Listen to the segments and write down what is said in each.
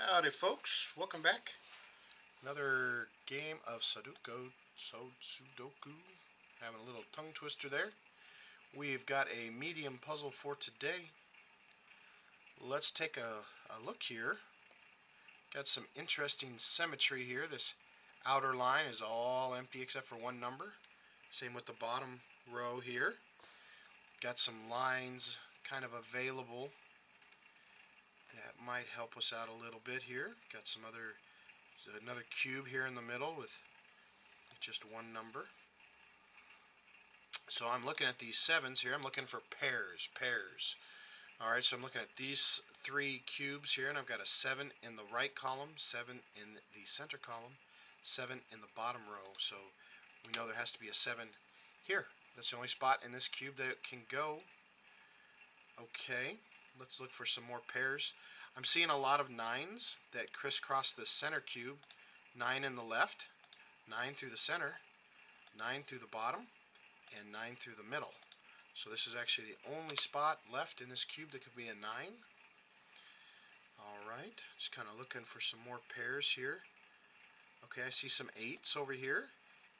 Howdy folks, welcome back. Another game of Sudoku. Having a little tongue twister there. We've got a medium puzzle for today. Let's take a look here. Got some interesting symmetry here. This outer line is all empty except for one number. Same with the bottom row here. Got some lines kind of available that might help us out a little bit here. Got another cube here in the middle with just one number. So I'm looking at these sevens here. I'm looking for pairs. Alright, so I'm looking at these three cubes here, and I've got a 7 in the right column, 7 in the center column, 7 in the bottom row. So we know there has to be a 7 here. That's the only spot in this cube that it can go. Okay, let's look for some more pairs. I'm seeing a lot of 9s that crisscross the center cube. 9 in the left, 9 through the center, 9 through the bottom, and 9 through the middle. So this is actually the only spot left in this cube that could be a 9. Alright, just kind of looking for some more pairs here. Okay, I see some 8s over here.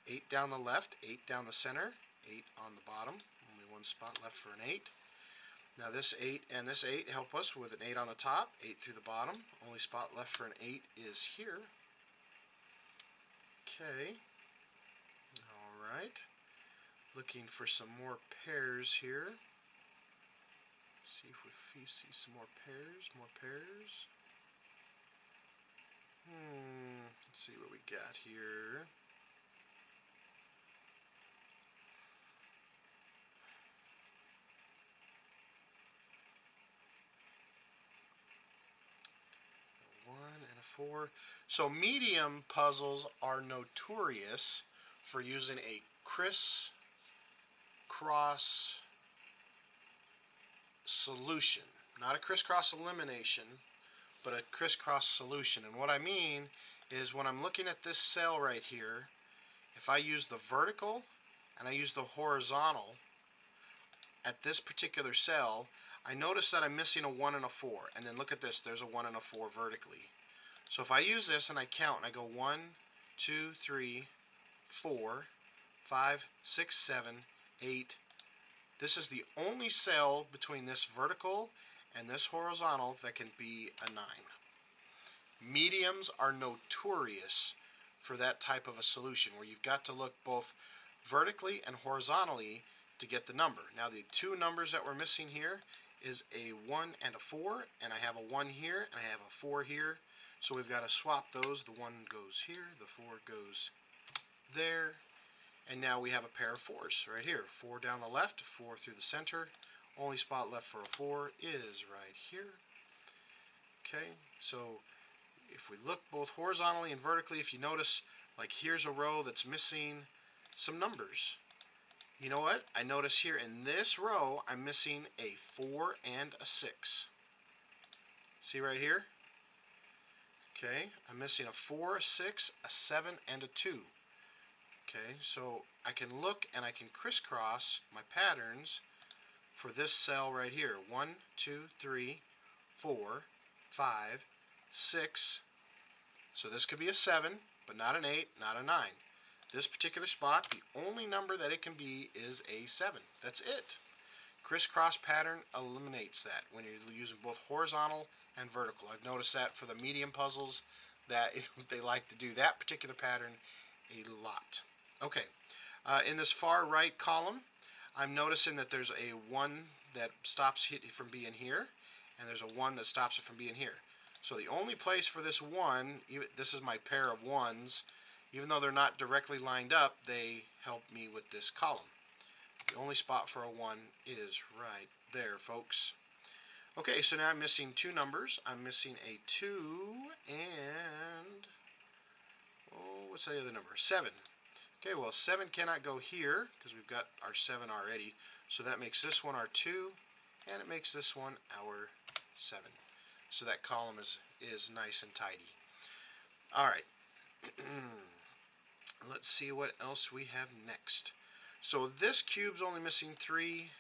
8 down the left, 8 down the center, 8 on the bottom. Only one spot left for an 8. Now this 8 and this 8 help us with an 8 on the top, 8 through the bottom. Only spot left for an 8 is here. Okay, alright, looking for some more pairs here. See if we see some more pairs. Let's see what we got here. A 1 and a 4. So medium puzzles are notorious for using a crisscross solution. Not a crisscross elimination, but a crisscross solution. And what I mean is when I'm looking at this cell right here, if I use the vertical and I use the horizontal at this particular cell, I notice that I'm missing a 1 and a 4. And then look at this, there's a 1 and a 4 vertically. So if I use this and I count and I go 1, 2, 3, 4, 5, 6, 7, 8. This is the only cell between this vertical and this horizontal that can be a 9. Mediums are notorious for that type of a solution where you've got to look both vertically and horizontally to get the number. Now the two numbers that we're missing here is a 1 and a 4, and I have a 1 here and I have a 4 here. So we've got to swap those. The 1 goes here, the 4 goes there. And now we have a pair of 4s right here. 4 down the left, 4 through the center. Only spot left for a 4 is right here. Okay, so if we look both horizontally and vertically, if you notice, like here's a row that's missing some numbers. You know what? I notice here in this row, I'm missing a 4 and a 6. See right here? Okay, I'm missing a 4, a 6, a 7, and a 2. Okay, so I can look and I can crisscross my patterns for this cell right here. 1, 2, 3, 4, 5, 6. So this could be a 7, but not an 8, not a 9. This particular spot, the only number that it can be is a 7. That's it. Crisscross pattern eliminates that when you're using both horizontal and vertical. I've noticed that for the medium puzzles that they like to do that particular pattern a lot. Okay, in this far right column, I'm noticing that there's a 1 that stops it from being here, and there's a 1 that stops it from being here. So the only place for this 1, this is my pair of 1s, even though they're not directly lined up, they help me with this column. The only spot for a 1 is right there, folks. Okay, so now I'm missing 2 numbers. I'm missing a 2 and, what's the other number? 7. Okay, well 7 cannot go here because we've got our 7 already. So that makes this one our 2, and it makes this one our 7. So that column is nice and tidy. Alright, let's see what else we have next. So this cube's only missing 3,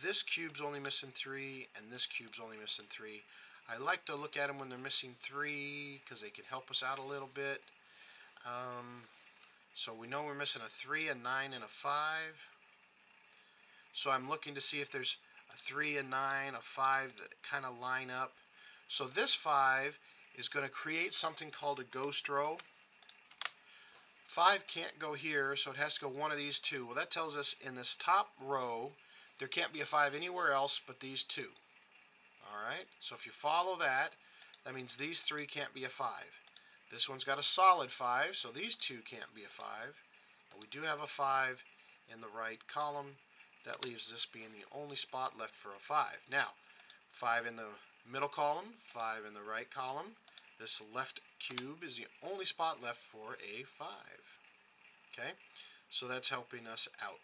this cube's only missing 3, and this cube's only missing 3. I like to look at them when they're missing 3 because they can help us out a little bit. So we know we're missing a 3, a 9, and a 5. So I'm looking to see if there's a 3, a 9, a 5 that kind of line up. So this 5 is going to create something called a ghost row. 5 can't go here, so it has to go one of these two. Well, that tells us in this top row there can't be a 5 anywhere else but these two. Alright, so if you follow that, that means these 3 can't be a 5. This one's got a solid 5, so these 2 can't be a 5. And we do have a 5 in the right column. That leaves this being the only spot left for a 5. Now, 5 in the middle column, 5 in the right column. This left cube is the only spot left for a 5. Okay, so that's helping us out,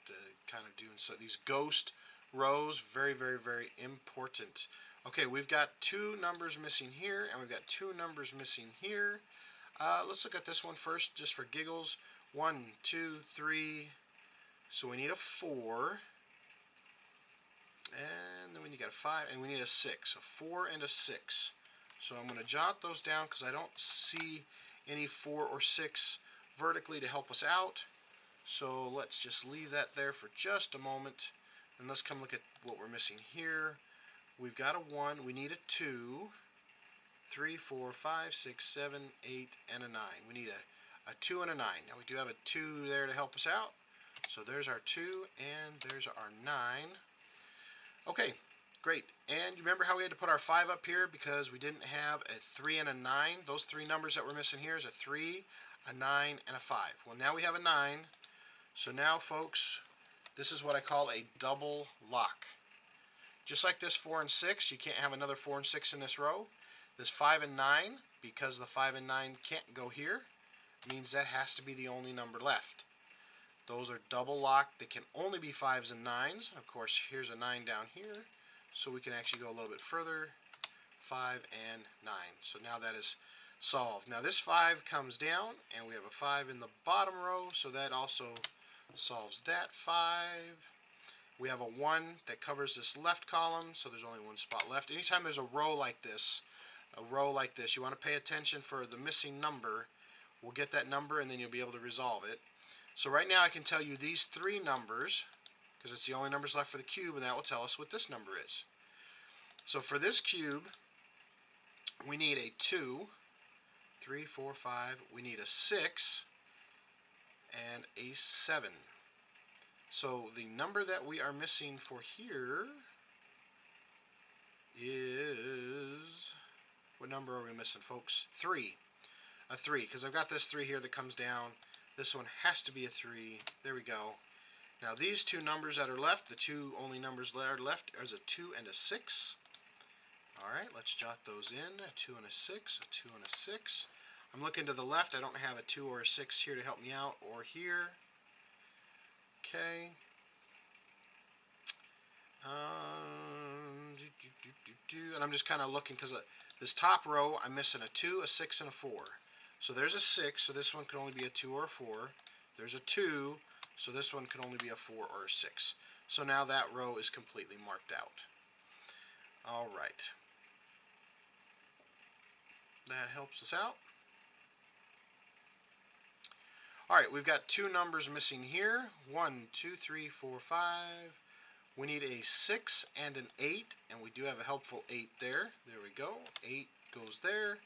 kind of doing so. These ghost rows, very, very, very important. Okay, we've got 2 numbers missing here, and we've got 2 numbers missing here. Let's look at this one first, just for giggles. 1, 2, 3. So we need a 4. And then we need a 5, and we need a 6. A 4 and a 6. So I'm going to jot those down because I don't see any 4 or 6 vertically to help us out. So let's just leave that there for just a moment. And let's come look at what we're missing here. We've got a 1. We need a 2. 3, 4, 5, 6, 7, 8, and a 9. We need a 2 and a 9. Now we do have a 2 there to help us out. So there's our 2 and there's our 9. Okay, great. And you remember how we had to put our 5 up here because we didn't have a 3 and a 9? Those 3 numbers that we're missing here is a 3, a 9, and a 5. Well, now we have a 9. So now, folks, this is what I call a double lock. Just like this 4 and 6, you can't have another 4 and 6 in this row. This 5 and 9, because the 5 and 9 can't go here, means that has to be the only number left. Those are double locked. They can only be 5s and 9s. Of course, here's a 9 down here, so we can actually go a little bit further. 5 and 9. So now that is solved. Now this 5 comes down, and we have a 5 in the bottom row, so that also solves that 5. We have a 1 that covers this left column, so there's only one spot left. Anytime there's a row like this, you want to pay attention for the missing number. We'll get that number, and then you'll be able to resolve it. So right now I can tell you these 3 numbers, because it's the only numbers left for the cube, and that will tell us what this number is. So for this cube, we need a 2, 3, 4, 5. We need a 6 and a 7. So the number that we are missing for here is, what number are we missing, folks? 3. A 3, because I've got this 3 here that comes down. This one has to be a 3. There we go. Now these 2 numbers that are left, the 2 only numbers that are left, is a 2 and a 6. Alright, let's jot those in. A 2 and a 6, a 2 and a 6. I'm looking to the left. I don't have a 2 or a 6 here to help me out, or here. Okay. And I'm just kind of looking because this top row, I'm missing a 2, a 6, and a 4. So there's a 6, so this one can only be a 2 or a 4. There's a 2, so this one can only be a 4 or a 6. So now that row is completely marked out. All right. That helps us out. All right, we've got 2 numbers missing here. 1, 2, 3, 4, 5. We need a 6 and an 8, and we do have a helpful 8 there. There we go. 8 goes there.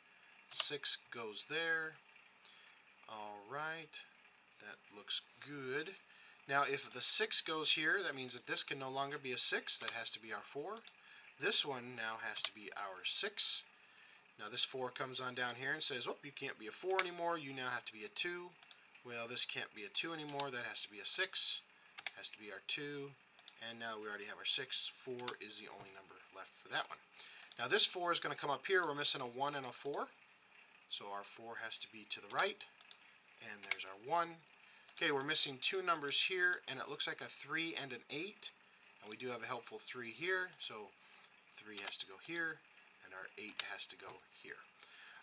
6 goes there. All right, that looks good. Now, if the 6 goes here, that means that this can no longer be a 6. That has to be our 4. This one now has to be our 6. Now, this 4 comes on down here and says, oh, you can't be a 4 anymore. You now have to be a 2. Well, this can't be a 2 anymore. That has to be a 6. Has to be our 2. And now we already have our 6. 4 is the only number left for that one. Now, this 4 is going to come up here. We're missing a 1 and a 4. So our 4 has to be to the right. And there's our 1. Okay, we're missing 2 numbers here, and it looks like a 3 and an 8. And we do have a helpful 3 here, so 3 has to go here, and our 8 has to go here.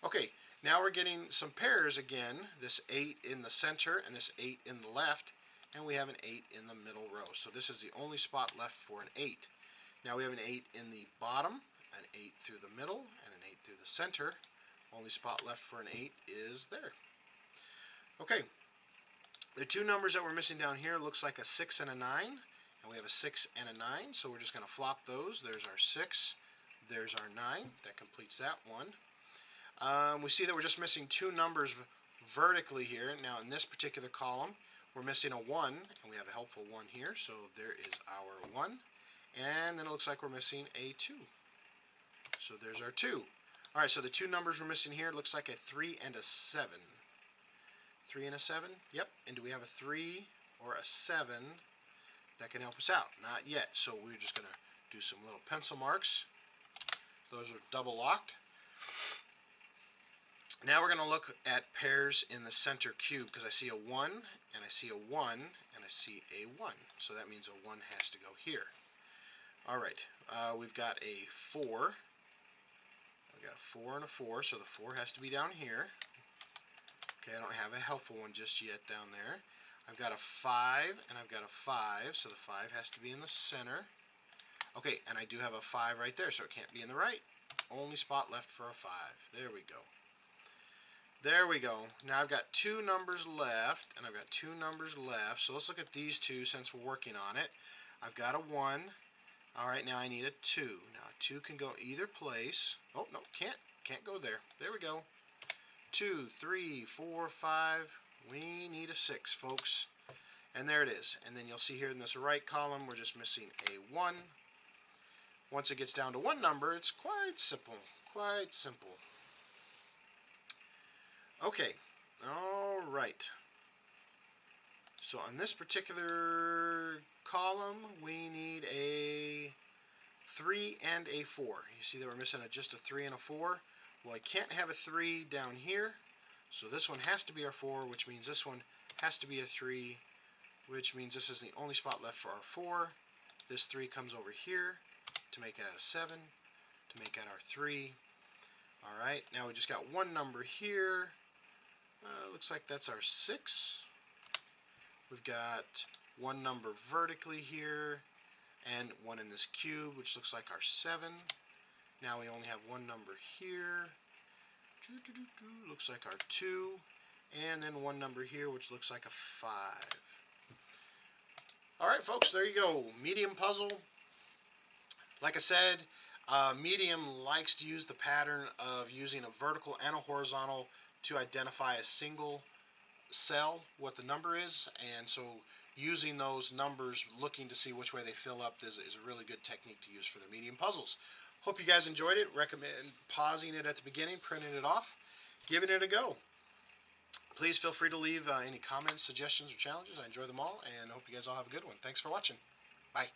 Okay, now we're getting some pairs again, this 8 in the center and this 8 in the left, and we have an 8 in the middle row. So this is the only spot left for an 8. Now we have an 8 in the bottom an 8 through the middle and an 8 through the center. Only spot left for an 8 is there. Okay, the two numbers that we're missing down here looks like a 6 and a 9, and we have a 6 and a 9, so we're just going to flop those. There's our 6, there's our 9. That completes that one. We see that we're just missing two numbers vertically here. Now in this particular column, we're missing a 1, and we have a helpful 1 here, so there is our 1. And then it looks like we're missing a 2. So there's our 2. Alright, so the two numbers we're missing here looks like a 3 and a 7. 3 and a 7? Yep. And do we have a 3 or a 7 that can help us out? Not yet. So we're just going to do some little pencil marks. Those are double locked. Now we're going to look at pairs in the center cube, because I see a 1 and I see a 1 and I see a 1. So that means a 1 has to go here. Alright, we've got a 4. We've got a 4 and a 4, so the 4 has to be down here. Okay, I don't have a helpful one just yet down there. I've got a 5 and I've got a 5, so the 5 has to be in the center. Okay, and I do have a 5 right there, so it can't be in the right. Only spot left for a 5. There we go. There we go. Now I've got two numbers left, and I've got two numbers left. So let's look at these two since we're working on it. I've got a 1. Alright, now I need a 2. Now a 2 can go either place. Oh, no, can't go there. There we go. 2, 3, 4, 5. We need a 6, folks. And there it is. And then you'll see here in this right column, we're just missing a 1. Once it gets down to one number, it's quite simple. Quite simple. Okay. Alright. So on this particular column, we need a 3 and a 4. You see that we're missing just a 3 and a 4. Well, I can't have a 3 down here, so this one has to be our 4, which means this one has to be a 3, which means this is the only spot left for our 4. This 3 comes over here to make it out a 7, to make out our 3. Alright, now we just got one number here. Looks like that's our 6. We've got one number vertically here, and one in this cube, which looks like our 7. Now we only have one number here. Looks like our 2. And then one number here, which looks like a 5. Alright, folks, there you go. Medium puzzle. Like I said, Medium likes to use the pattern of using a vertical and a horizontal to identify a single cell, what the number is, and so using those numbers, looking to see which way they fill up is a really good technique to use for the Medium puzzles. Hope you guys enjoyed it. Recommend pausing it at the beginning, printing it off, giving it a go. Please feel free to leave any comments, suggestions, or challenges. I enjoy them all, and hope you guys all have a good one. Thanks for watching. Bye.